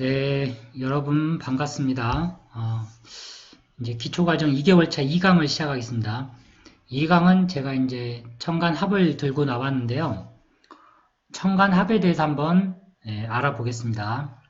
네, 여러분 반갑습니다. 이제 기초과정 2개월차 2강을 시작하겠습니다. 2강은 제가 이제 청간합을 들고 나왔는데요. 청간합에 대해서 한번 알아보겠습니다.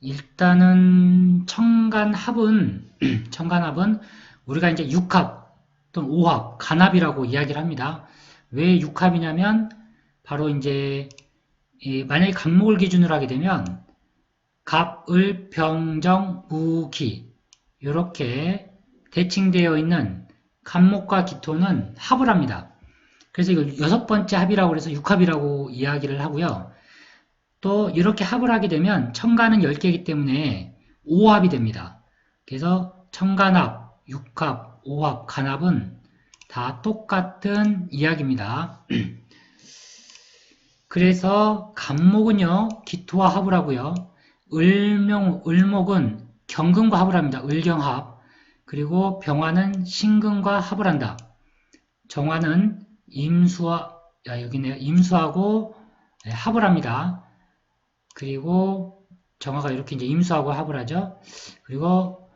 일단은 청간합은 청간합은 우리가 이제 6합 또는 5합, 간합이라고 이야기를 합니다. 왜 6합이냐면 바로 이제 만약에 간목을 기준으로 하게 되면 갑, 을, 병, 정, 무, 기 이렇게 대칭되어 있는 간목과 기토는 합을 합니다. 그래서 이걸 6번째 합이라고 해서 6합이라고 이야기를 하고요. 또 이렇게 합을 하게 되면 청간은 10개이기 때문에 5합이 됩니다. 그래서 청간합, 6합, 5합, 간합은 다 똑같은 이야기입니다. 그래서 간목은요, 기토와 합을 하고요. 을목은 경금과 합을 합니다. 을경합. 그리고 병화는 신금과 합을 한다. 정화는 여기네요. 임수하고 합을 합니다. 그리고 정화가 이렇게 이제 임수하고 합을 하죠. 그리고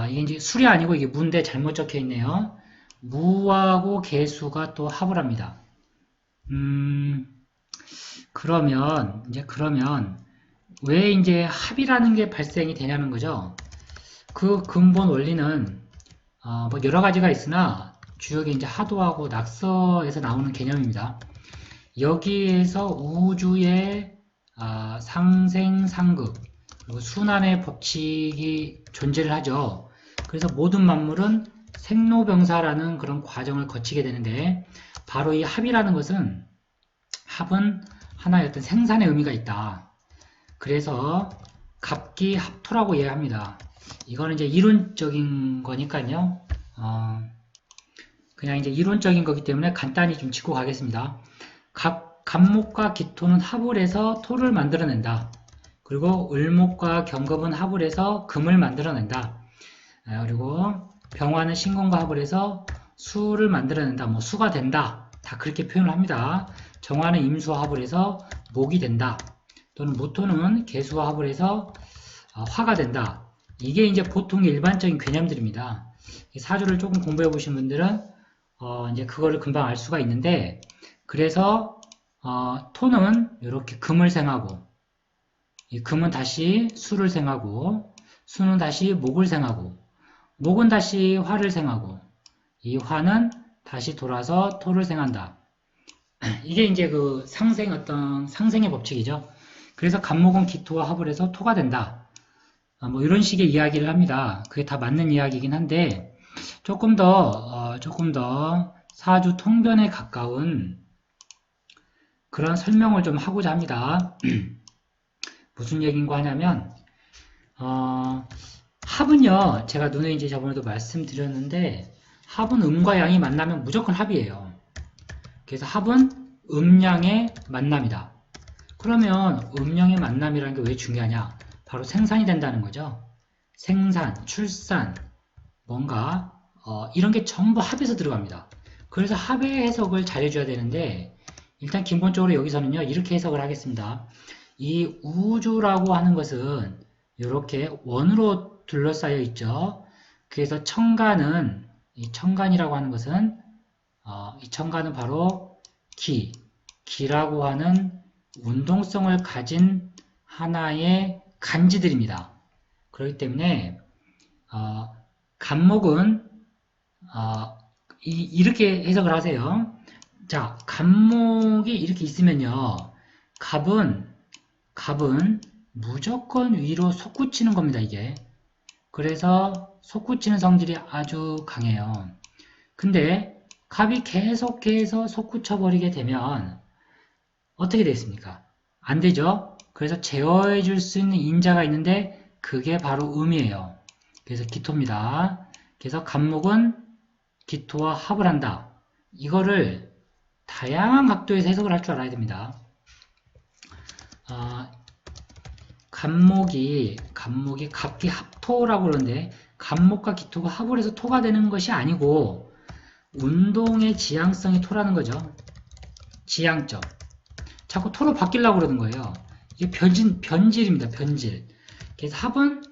이게 이제 술이 아니고 이게 무인데 잘못 적혀 있네요. 무하고 개수가 또 합을 합니다. 그러면 왜 이제 합이라는 게 발생이 되냐는 거죠. 그 근본 원리는 뭐 여러 가지가 있으나 주역이 이제 하도하고 낙서에서 나오는 개념입니다. 여기에서 우주의 상생상극 그리고 순환의 법칙이 존재를 하죠. 그래서 모든 만물은 생로병사라는 그런 과정을 거치게 되는데 바로 이 합이라는 것은 합은 하나의 어떤 생산의 의미가 있다. 그래서 갑기합토라고 이해합니다. 이거는 이제 이론적인 거니까요. 그냥 이제 이론적인 거기 때문에 간단히 좀 짚고 가겠습니다. 갑목과 기토는 합을 해서 토를 만들어낸다. 그리고 을목과 경금은 합을 해서 금을 만들어낸다. 그리고 병화는 신금과 합을 해서 수를 만들어낸다. 뭐 수가 된다. 다 그렇게 표현을 합니다. 정화는 임수와 합을 해서 목이 된다. 또는 무토는 개수와 합을 해서 화가 된다. 이게 이제 보통 일반적인 개념들입니다. 사주를 조금 공부해 보신 분들은 이제 그거를 금방 알 수가 있는데, 그래서 토는 이렇게 금을 생하고, 이 금은 다시 수를 생하고, 수는 다시 목을 생하고, 목은 다시 화를 생하고, 이 화는 다시 돌아서 토를 생한다. 이게 이제 그 상생의 법칙이죠. 그래서 간목은 기토와 합을 해서 토가 된다. 뭐 이런 식의 이야기를 합니다. 그게 다 맞는 이야기이긴 한데 조금 더 사주 통변에 가까운 그런 설명을 좀 하고자 합니다. 무슨 얘기인가 하냐면 합은요, 제가 눈에 이제 저번에도 말씀드렸는데 합은 음과 양이 만나면 무조건 합이에요. 그래서 합은 음양의 만남이다. 그러면 음양의 만남이라는 게 왜 중요하냐? 바로 생산이 된다는 거죠. 생산, 출산, 뭔가 이런 게 전부 합에서 들어갑니다. 그래서 합의 해석을 잘 해줘야 되는데 일단 기본적으로 여기서는요 이렇게 해석을 하겠습니다. 이 우주라고 하는 것은 이렇게 원으로 둘러싸여 있죠. 그래서 이 청간이라고 하는 것은 이 청간은 바로 기라고 하는 운동성을 가진 하나의 간지들입니다. 그렇기 때문에 간목은 이렇게 해석을 하세요. 자, 간목이 이렇게 있으면요, 갑은 무조건 위로 솟구치는 겁니다. 이게 그래서 솟구치는 성질이 아주 강해요. 근데 갑이 계속해서 솟구쳐 버리게 되면 어떻게 되겠습니까? 안 되죠? 그래서 제어해 줄 수 있는 인자가 있는데 그게 바로 음이에요. 그래서 기토입니다. 그래서 간목은 기토와 합을 한다. 이거를 다양한 각도에서 해석을 할 줄 알아야 됩니다. 간목이 갑기합토라고 그러는데 간목과 기토가 합을 해서 토가 되는 것이 아니고 운동의 지향성이 토라는 거죠. 지향점. 자꾸 토로 바뀌려고 그러는 거예요. 이게 변질입니다. 변질. 그래서 합은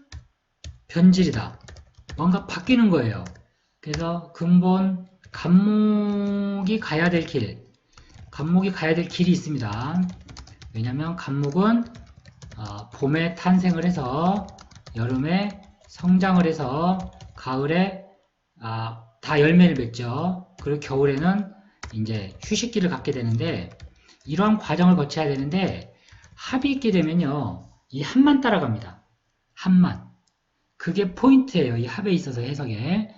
변질이다. 뭔가 바뀌는 거예요. 그래서 근본 간목이 가야 될 길이 있습니다. 왜냐면 간목은 봄에 탄생을 해서 여름에 성장을 해서 가을에 다 열매를 맺죠. 그리고 겨울에는 이제 휴식기를 갖게 되는데 이러한 과정을 거쳐야 되는데 합이 있게 되면요. 이 합만 따라갑니다. 합만. 그게 포인트예요. 이 합에 있어서 해석에.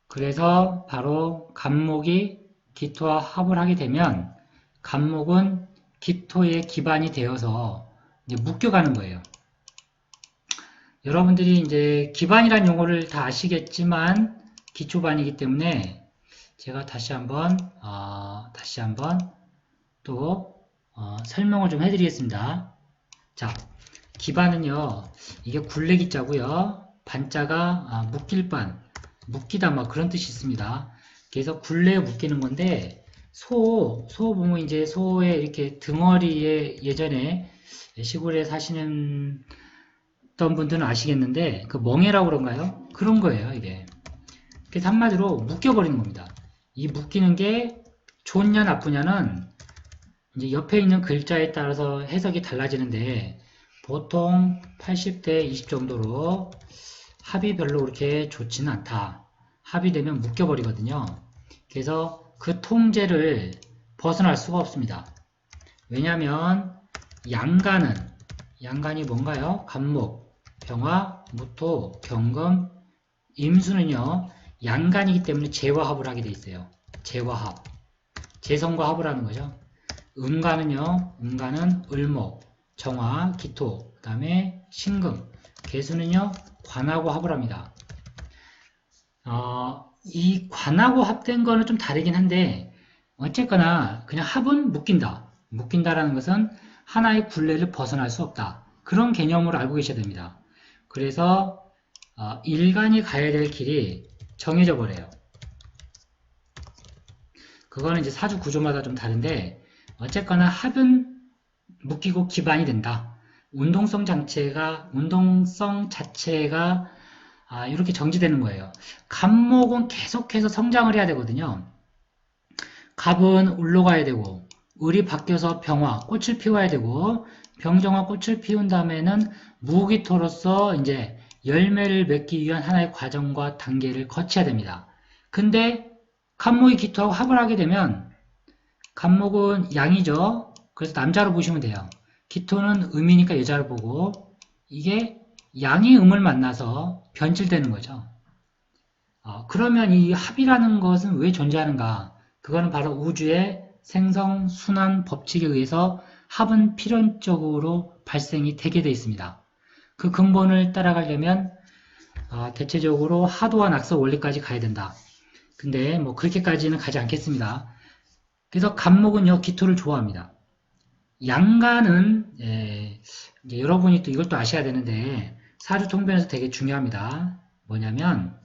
그래서 바로 간목이 기토와 합을 하게 되면 간목은 기토의 기반이 되어서 이제 묶여가는 거예요. 여러분들이 이제 기반이란 용어를 다 아시겠지만 기초반이기 때문에 제가 다시 한번 또 설명을 좀 해드리겠습니다. 자, 기반은요, 이게 굴레기자고요. 반자가 묶일 반, 묶이다 막 그런 뜻이 있습니다. 그래서 굴레에 묶이는 건데 소 보면 이제 소의 이렇게 등어리에 예전에 시골에 사시는 어떤 분들은 아시겠는데 그 멍해라고 그런가요? 그런 거예요, 이게. 그래서 한마디로 묶여버리는 겁니다. 이 묶이는 게 좋냐 나쁘냐는 이제 옆에 있는 글자에 따라서 해석이 달라지는데 보통 80대 20 정도로 합이 별로 그렇게 좋지는 않다. 합이 되면 묶여버리거든요. 그래서 그 통제를 벗어날 수가 없습니다. 왜냐하면 양간이 뭔가요? 간목, 병화, 무토, 경금, 임수는요. 양간이기 때문에 재화합을 하게 돼 있어요. 재화합. 재성과 합을 하는 거죠. 음간은 을목, 정화, 기토, 그 다음에 신금, 계수는요. 관하고 합을 합니다. 이 관하고 합된 거는 좀 다르긴 한데 어쨌거나 그냥 합은 묶인다. 묶인다라는 것은 하나의 굴레를 벗어날 수 없다. 그런 개념으로 알고 계셔야 됩니다. 그래서 일간이 가야 될 길이 정해져 버려요. 그거는 이제 사주 구조마다 좀 다른데 어쨌거나 합은 묶이고 기반이 된다. 운동성 자체가 이렇게 정지되는 거예요. 간목은 계속해서 성장을 해야 되거든요. 갑은 울로 가야 되고 을이 바뀌어서 병화, 꽃을 피워야 되고 병정화 꽃을 피운 다음에는 무기토로서 이제 열매를 맺기 위한 하나의 과정과 단계를 거쳐야 됩니다. 근데 간목이 기토하고 합을 하게 되면 간목은 양이죠. 그래서 남자로 보시면 돼요. 기토는 음이니까 여자로 보고 이게 양이 음을 만나서 변질되는 거죠. 그러면 이 합이라는 것은 왜 존재하는가? 그거는 바로 우주의 생성 순환 법칙에 의해서 합은 필연적으로 발생이 되게 되어 있습니다. 그 근본을 따라가려면 대체적으로 하도와 낙서 원리까지 가야 된다. 근데 뭐 그렇게까지는 가지 않겠습니다. 그래서 간목은요 기토를 좋아합니다. 양간은 이제 여러분이 또 이걸 또 아셔야 되는데 사주통변에서 되게 중요합니다. 뭐냐면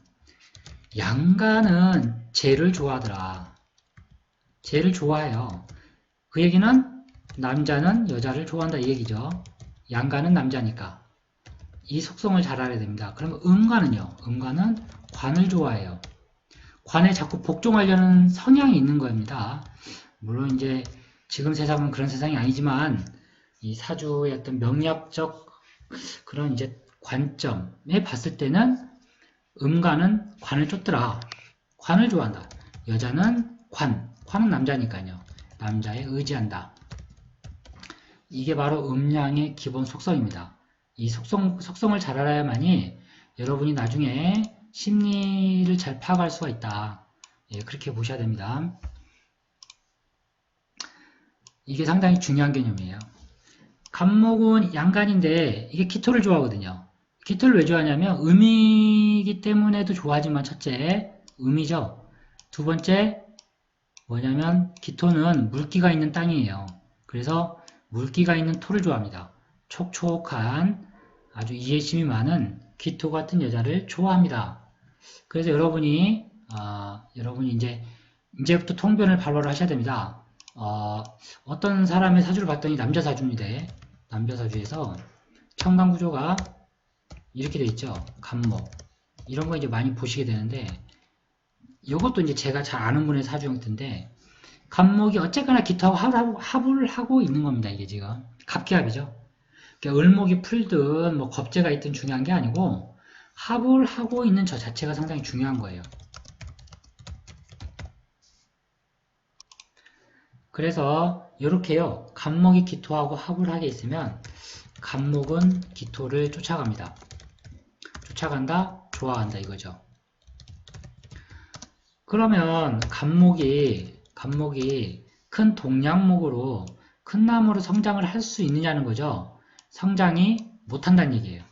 양간은 재를 좋아하더라. 재를 좋아해요. 그 얘기는 남자는 여자를 좋아한다 이 얘기죠. 양간은 남자니까. 이 속성을 잘 알아야 됩니다. 그러면 음간은요. 음간은 관을 좋아해요. 관에 자꾸 복종하려는 성향이 있는 겁니다. 물론 이제 지금 세상은 그런 세상이 아니지만 이 사주의 어떤 명리학적 그런 이제 관점에 봤을 때는 음간은 관을 쫓더라. 관을 좋아한다. 여자는 관은 남자니까요. 남자에 의지한다. 이게 바로 음양의 기본 속성입니다. 이 속성을 잘 알아야만이 여러분이 나중에 심리를 잘 파악할 수가 있다. 그렇게 보셔야 됩니다. 이게 상당히 중요한 개념이에요. 간목은 양간인데 이게 기토를 좋아하거든요. 기토를 왜 좋아하냐면 음이기 때문에도 좋아하지만 첫째 음이죠. 두 번째 뭐냐면 기토는 물기가 있는 땅이에요. 그래서 물기가 있는 토를 좋아합니다. 촉촉한 아주 이해심이 많은 기토 같은 여자를 좋아합니다. 그래서 여러분이 이제부터 통변을 바로바로 하셔야 됩니다. 어떤 사람의 사주를 봤더니 남자 사주입니다. 남자 사주에서 천간 구조가 이렇게 돼 있죠. 간목. 이런 거 이제 많이 보시게 되는데, 이것도 이제 제가 잘 아는 분의 사주 형태인데, 간목이 어쨌거나 기토하고 합을 하고 있는 겁니다. 이게 지금 갑기합이죠. 그러니까 을목이 풀든 뭐 겁재가 있든 중요한 게 아니고 합을 하고 있는 저 자체가 상당히 중요한 거예요. 그래서 이렇게요. 간목이 기토하고 합을 하게 있으면 간목은 기토를 쫓아갑니다. 쫓아간다, 좋아한다 이거죠. 그러면 간목이 큰 동량목으로 큰 나무로 성장을 할 수 있느냐는 거죠. 성장이 못한다는 얘기예요.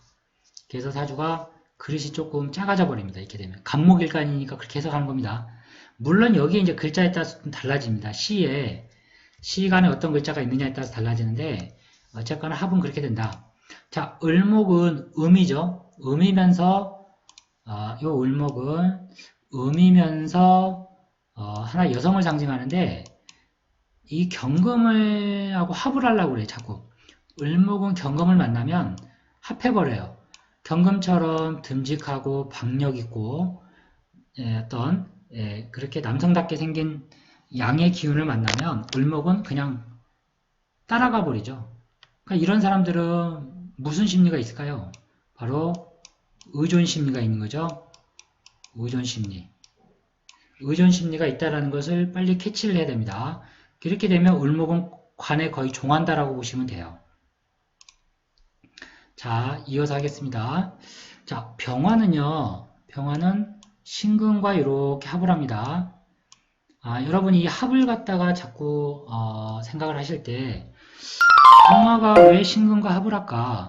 그래서 사주가 그릇이 조금 작아져 버립니다. 이렇게 되면 간목일간이니까 그렇게 해석하는 겁니다. 물론 여기 이제 글자에 따라서 좀 달라집니다. 시간에 어떤 글자가 있느냐에 따라서 달라지는데 어쨌거나 합은 그렇게 된다. 자, 을목은 음이죠. 음이면서 요 을목은 음이면서 하나 여성을 상징하는데 이 경금을 하고 합을 하려고 그래 자꾸. 을목은 경금을 만나면 합해버려요. 경금처럼 듬직하고 박력 있고 그렇게 남성답게 생긴 양의 기운을 만나면 을목은 그냥 따라가 버리죠. 그러니까 이런 사람들은 무슨 심리가 있을까요? 바로 의존 심리가 있는 거죠. 의존 심리. 의존 심리가 있다는 것을 빨리 캐치를 해야 됩니다. 이렇게 되면 을목은 관에 거의 종한다라고 보시면 돼요. 자, 이어서 하겠습니다. 자, 병화는요. 병화는 신금과 이렇게 합을 합니다. 여러분이 이 합을 갖다가 자꾸 생각을 하실 때 병화가 왜 신금과 합을 할까?